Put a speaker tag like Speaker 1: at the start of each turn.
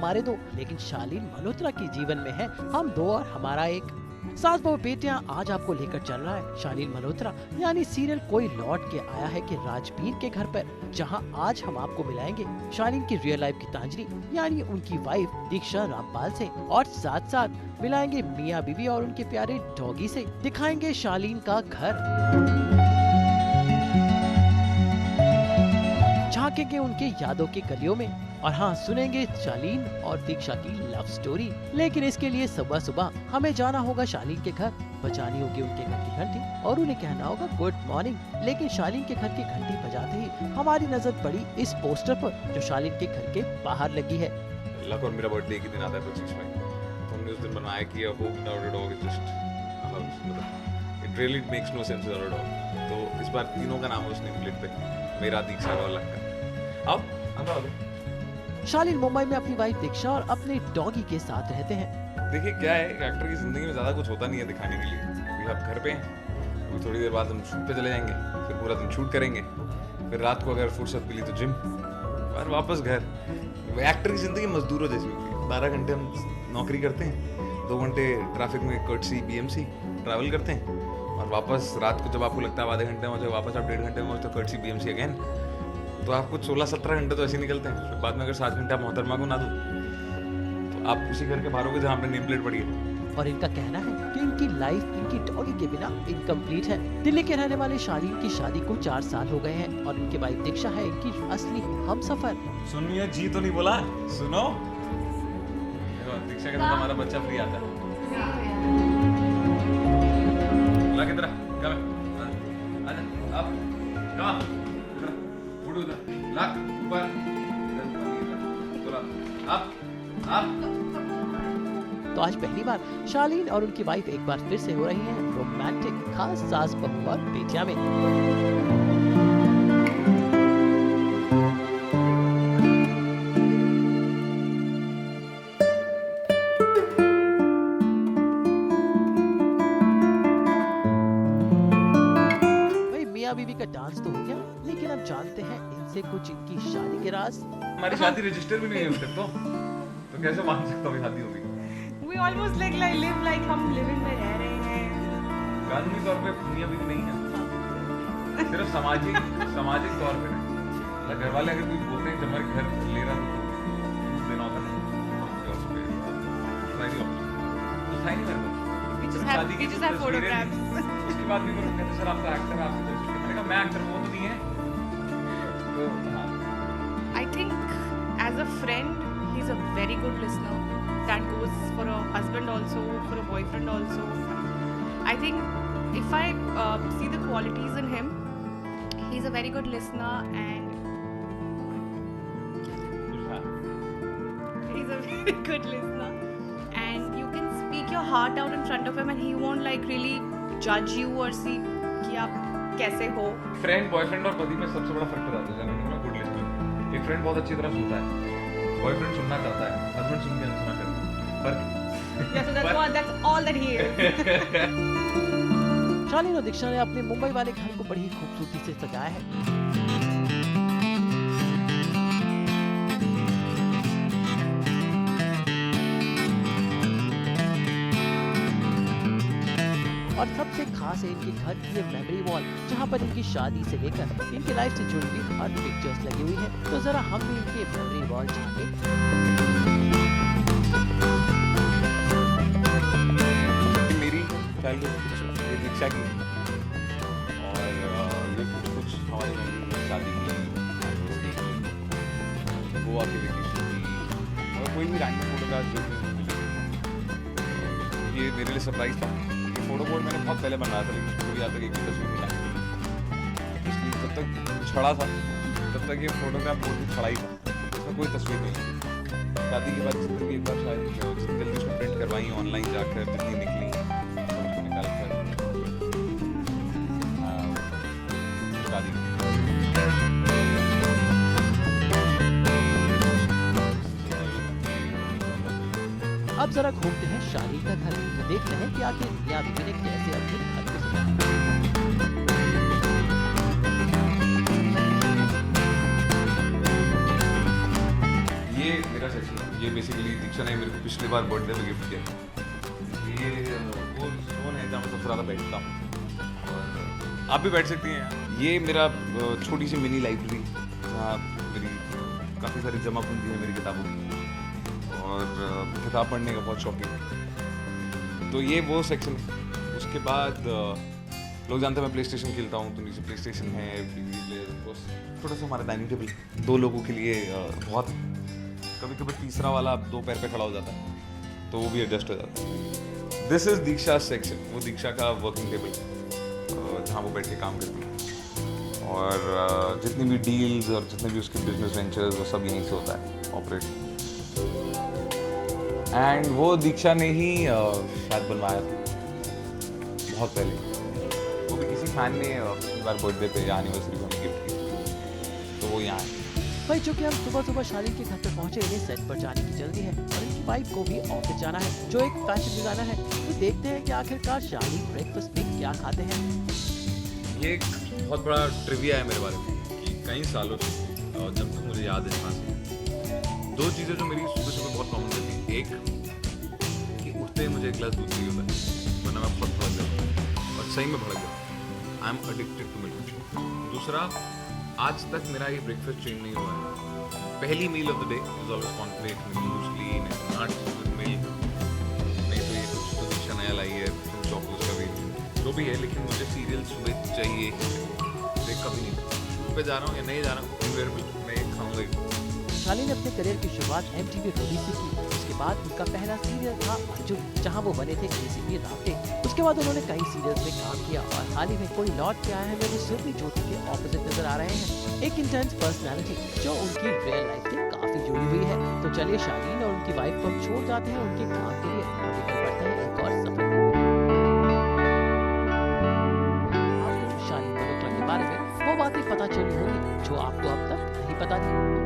Speaker 1: हमारे दो, लेकिन शालीन मल्होत्रा के जीवन में है हम दो और हमारा एक। सास बहू बेटियां आज आपको लेकर चल रहा है शालीन मल्होत्रा यानी सीरियल कोई लौट के आया है कि राजवीर के घर पर, जहां आज हम आपको मिलाएंगे शालीन की रियल लाइफ गीतांजलि यानी उनकी वाइफ दीक्षा रामपाल से, और साथ साथ मिलाएंगे मियां बीवी और उनके प्यारे डॉगी से, दिखाएंगे शालीन का घर, झांकेंगे उनके यादों की गलियों में, और हाँ सुनेंगे शालीन और दीक्षा की लव स्टोरी। लेकिन इसके लिए सुबह सुबह हमें जाना होगा शालीन के घर, बजानी होगी उनके घर की घंटी और उन्हें कहना होगा गुड मॉर्निंग। लेकिन शालीन के घर की घंटी बजाते ही हमारी नजर पड़ी इस पोस्टर पर जो शालीन के घर के बाहर लगी है।
Speaker 2: लक और मेरा बर्थडे एक ही दिन आता है 25 मई, तो हमने उस दिन बनाया कि a home without a dog is just a house, मतलब it really makes no sense without a dog। तो इस बार तीनों का नाम है उस नेम प्लेट पे, मेरा, दीक्षा और लक का। आओ
Speaker 1: शालीन मुंबई में अपनी वाइफ दीक्षा और अपने डॉगी के साथ रहते हैं।
Speaker 2: देखिए क्या है, एक्टर की जिंदगी में ज्यादा कुछ होता नहीं है दिखाने के लिए। अभी आप घर पे हैं, और थोड़ी देर बाद हम शूट पे चले जाएंगे, फिर पूरा दिन शूट करेंगे, फिर रात को अगर फुर्सत मिली तो जिम, और वापस घर। एक्टर की जिंदगी मजदूरों जैसी होती है। 12 घंटे हम नौकरी करते हैं, 2 घंटे ट्रैफिक में कर्टसी बीएमसी ट्रैवल करते हैं, और वापस रात को जब आपको लगता है आधे घंटे में वापस आप 1.5 घंटे में तो कर्टसी बीएमसी अगेन। तो आपको 16-17 घंटे तो ऐसे निकलते हैं। फिर बाद में अगर 7 घंटे आप मोहतरमा को ना दो तो आप उसी घर के बाहर होगे जहाँ पे नेम प्लेट पड़ी है।
Speaker 1: और इनका कहना है कि इनकी लाइफ इनकी डॉगी के बिना इनकम्प्लीट है। दिल्ली के रहने वाले शालीन की शादी को 4 साल हो गए हैं और इनकी वाइफ दीक्षा है इनकी असली हमसफर।
Speaker 2: सुनिए, जी तो नहीं बोला, सुनो। दीक्षा के साथ हमारा बच्चा फ्री आता है। ला किधर आजा अब कहाँ उधर लाख ऊपर आप।
Speaker 1: तो आज पहली बार शालीन और उनकी वाइफ एक बार फिर से हो रही हैं रोमांटिक, खास सास बहू और बेटियां में। मियां बीवी का डांस तो हो गया, लेकिन अब जानते हैं इनसे कुछ इनकी शादी के राज।
Speaker 2: हमारी शादी रजिस्टर भी नहीं है तक तो कैसे मान सकता हूँ शादी होगी?
Speaker 3: We almost like live like हम लिविंग में रह रहे हैं।
Speaker 2: कानूनी तौर पे मियां बीवी नहीं है, सिर्फ सामाजिक तौर पे नहीं। घर वाले अगर कोई बोलते हैं कि हमारे घर ले रहा तो देना होता है
Speaker 3: We just have photographs।
Speaker 2: उसके बाद भी लोग कहते सर आपका एक्टर, आपकी दोस्त। मैंने कहा मैं एक्टर वो तो नहीं है। तो हाँ,
Speaker 3: I think as a friend he's a very good listener. That goes for a husband also, for a boyfriend also. I think if I see the qualities in him, he's a very good listener and he's a very good listener. And you can speak your heart out in front of him and he won't like really judge you or see कि आप कैसे हो।
Speaker 2: Friend, boyfriend और पति में सबसे बड़ा फर्क बताता है जनरली गुड लिस्निंग। एक फ्रेंड बहुत अच्छी तरह सुनता है, बॉयफ्रेंड सुनना चाहता है, हस्बैंड सुन के अनसुना करता है। फर्क
Speaker 3: Yeah, so that's all that he is।
Speaker 1: शालीन और दीक्षा ने अपने मुंबई वाले घर को बड़ी ही खूबसूरती से सजाया है। और सबसे खास है इनके घर की ये मेमोरी वॉल, जहाँ पर इनकी शादी से लेकर इनकी लाइफ से जुड़ी हुई हर पिक्चर्स लगी हुई है। तो जरा हम भी इनके मेमोरी वॉल झांके।
Speaker 2: मेरी चाइल्डहुड पिक्चर ये दीक्षा की, और ये कुछ हमारी मेमोरी शादी की, गोवा की वेकेशन की, और कोई भी रैंडम फोटोग्राफ जो भी मिले। ये मेरे लिए सरप्राइज था। फोटो बोर्ड मैंने बहुत पहले बनाया था, लेकिन कभी आज तक एक भी तस्वीर नहीं लाई। इसलिए जब तक छड़ा था तब तक ये फोटोग्राफ बोर्ड भी छड़ा ही था, इसमें कोई तस्वीर नहीं। शादी के बाद जिंदगी एक बार शायद जल्दी उसको प्रिंट करवाई ऑनलाइन जाकर, जितनी निकली सब उसको निकाल कर शादी।
Speaker 1: अब जरा घूमते हैं शालीन का घर, तो देखते हैं कि आखिर मियां बीवी ने कैसे अपने घर को सजाया।
Speaker 2: ये मेरा सेक्शन है। ये बेसिकली ने मेरे को पिछली बार बर्थडे पे गिफ्ट किया। ये वो जोन है जहाँ मैं सबसे ज़्यादा बैठता हूँ, और आप भी बैठ सकती हैं यहाँ। ये मेरा छोटी सी मिनी लाइब्रेरी, जहाँ मेरी काफ़ी सारी जमा पूंजी है मेरी किताबों की, और किताब पढ़ने का बहुत शौकीन है। तो ये वो सेक्शन है। उसके बाद लोग जानते हैं मैं प्ले स्टेशन खेलता हूँ, तो नीचे प्ले स्टेशन है, थोड़ा सा हमारा डाइनिंग टेबल 2 लोगों के लिए बहुत, कभी कभी तीसरा वाला 2 पैर पे खड़ा हो जाता है, तो वो भी एडजस्ट हो जाता है। दिस इज दीक्षा सेक्शन, वो दीक्षा का वर्किंग टेबल जहाँ वो बैठ के काम करती है, और जितनी भी डील्स और जितने भी उसके बिजनेस वेंचर्स वो सब यहीं से होता है ऑपरेट। एंड वो दीक्षा ने ही शायद बनवाया था बहुत पहले, वो भी किसी फैन ने पिछली बार बर्थडे पे या एनिवर्सरी पे हमें गिफ्ट की, तो वो यहाँ है।
Speaker 1: भाई चूंकि हम सुबह सुबह शालीन के घर पे पहुंचे, इन्हें सेट पर जाने की जल्दी है और इनकी वाइफ को भी ऑफिस जाना है, जो एक फैशन डिजाइनर है। तो देखते हैं कि आखिरकार शालीन ब्रेकफास्ट में क्या खाते हैं।
Speaker 2: ये एक बहुत बड़ा ट्रिविया है मेरे बारे में कि कई सालों से, और जब तक मुझे याद है यहाँ से, 2 चीज़ें जो मेरी सुबह सुबह बहुत कॉमन रहती हैं। एक कि उठते ही मुझे एक गिलास दूध चाहिए होता है, वरना मैं बहुत भड़क जाता हूँ, और सही में भड़क जाता हूँ। I am addicted to milk. दूसरा, आज तक मेरा ये ब्रेकफास्ट चेंज नहीं हुआ है। पहली meal of the day is always cornflakes, muesli, nuts with milk, नहीं तो ये कुछ तो दिशा नया लाई है, चॉकोस का भी जो भी है, लेकिन मुझे सीरियल सुबह चाहिए। मैं कभी नहीं पे जा रहा हूँ या नहीं जा रहा हूँ, इनवेरिएबल मैं ये खाऊंगा ही।
Speaker 1: शालीन ने अपने करियर की शुरुआत MTV रोडी से की। उसके बाद उनका पहला सीरियल था अर्जुन, जहां वो बने थे ACP रावटे। उसके बाद उन्होंने कई सीरियल्स में काम किया और हाल ही में कोई लौट के आया है में वो सुरभि ज्योति के ऑपोजिट नजर आ रहे हैं, एक इंटेंस पर्सनालिटी जो उनकी रियल लाइफ से काफी जुड़ी हुई है। तो चलिए शालीन और उनकी वाइफ को हम छोड़ जाते हैं उनके काम के लिए और निकल पड़ते हैं एक और सफर। आपको शालीन मल्होत्रा के बारे में वो बातें पता चली होंगी जो आपको अब तक नहीं पता थी।